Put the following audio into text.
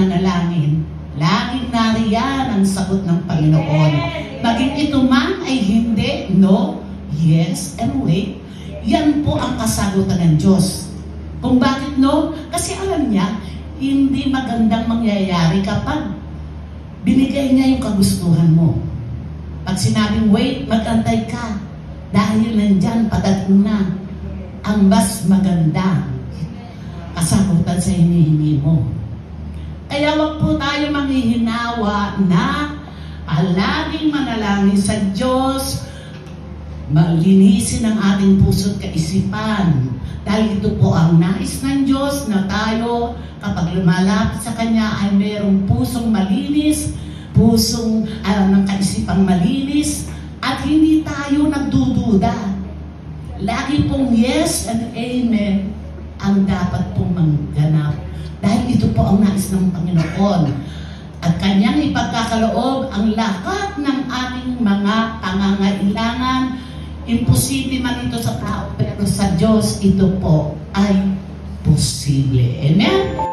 pananalangin, laging nariyan ang sagot ng Panginoon. Maging ito man ay hindi, no, yes, and wait. Yan po ang kasagutan ng Diyos. Kung bakit no? Kasi alam niya, hindi magandang mangyayari kapag binigay niya yung kagustuhan mo. Pag sinabing wait, magantay ka. Dahil nandyan, padating na ang mas maganda kasagutan sa hinihingi mo. Kaya wag po tayo manghihinawa na laging manalangin sa Diyos, malinisin ang ating puso't kaisipan. Dahil ito po ang nais ng Diyos na tayo, kapag lumalapit sa Kanya, ay mayroong pusong malinis, pusong ng kaisipang malinis, at hindi tayo nagdududa. Lagi pong yes and amen ang dapat pong mangganap. Dahil ito po ang nais ng Panginoon. At Kanyang ipagkakaloob ang lahat ng ating mga pangangailangan. Imposible man ito sa tao, pero sa Diyos ito po ay posible. Amen?